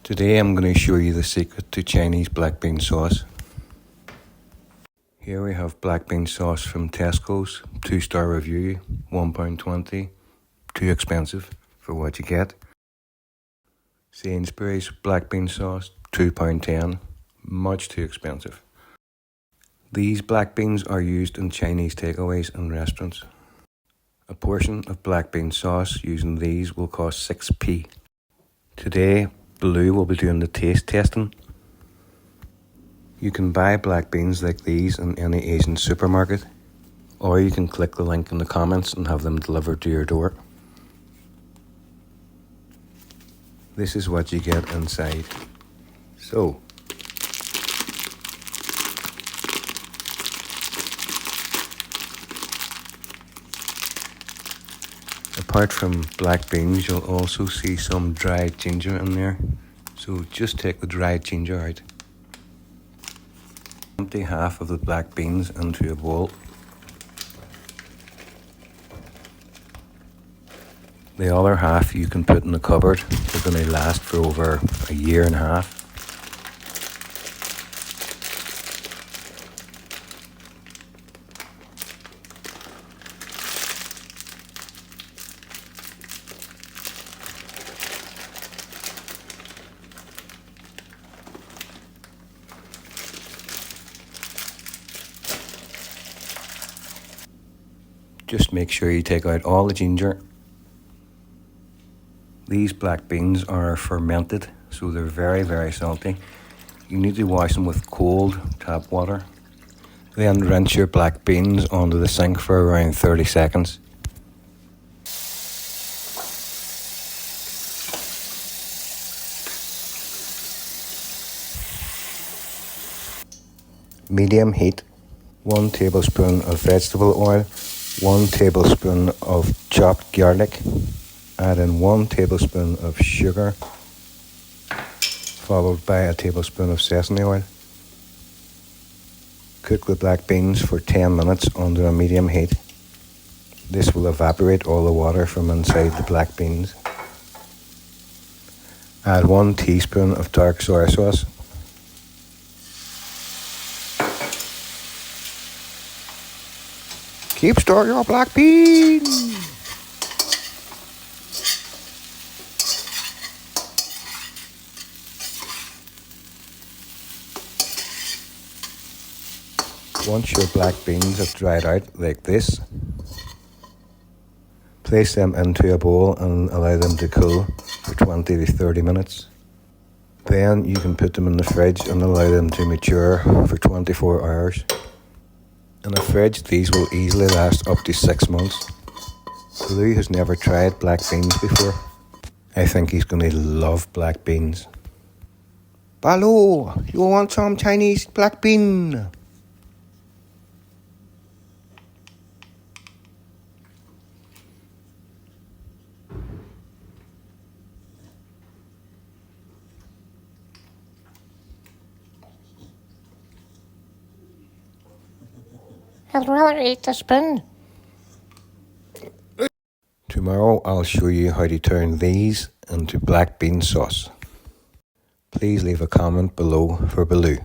Today I'm going to show you the secret to Chinese black bean sauce. Here we have black bean sauce from Tesco's, 2-star review, £1.20, too expensive for what you get. Sainsbury's black bean sauce, £2.10, much too expensive. These black beans are used in Chinese takeaways and restaurants. A portion of black bean sauce using these will cost 6p. Today, Blue will be doing the taste testing. You can buy black beans like these in any Asian supermarket, or you can click the link in the comments and have them delivered to your door. This is what you get inside. So, apart from black beans, you'll also see some dried ginger in there. So just take the dried ginger out. Empty half of the black beans into a bowl. The other half you can put in the cupboard. They're going to last for over a year and a half. Just make sure you take out all the ginger. These black beans are fermented, so they're very, very salty. You need to wash them with cold tap water. Then rinse your black beans onto the sink for around 30 seconds. Medium heat. 1 tablespoon of vegetable oil. 1 tablespoon of chopped garlic, add in 1 tablespoon of sugar, followed by a tablespoon of sesame oil. Cook the black beans for 10 minutes under a medium heat. This will evaporate all the water from inside the black beans. Add 1 teaspoon of dark soy sauce. Keep stirring your black beans. Once your black beans have dried out like this, place them into a bowl and allow them to cool for 20 to 30 minutes. Then you can put them in the fridge and allow them to mature for 24 hours. In a fridge, these will easily last up to 6 months. Blue has never tried black beans before. I think he's going to love black beans. Balu, you want some Chinese black bean? I'd rather eat the spoon. Tomorrow I'll show you how to turn these into black bean sauce. Please leave a comment below for Baloo.